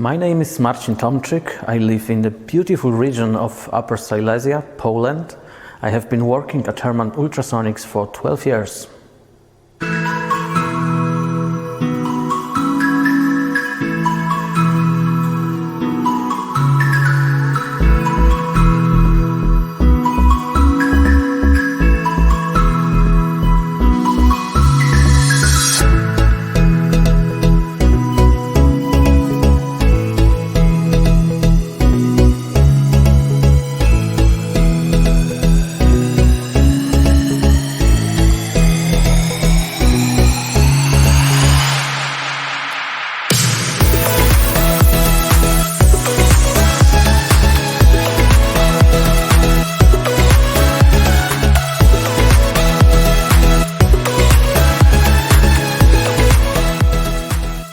My name is Marcin Tomczyk. I live in the beautiful region of Upper Silesia, Poland. I have been working at Herrmann Ultrasonics for 12 years.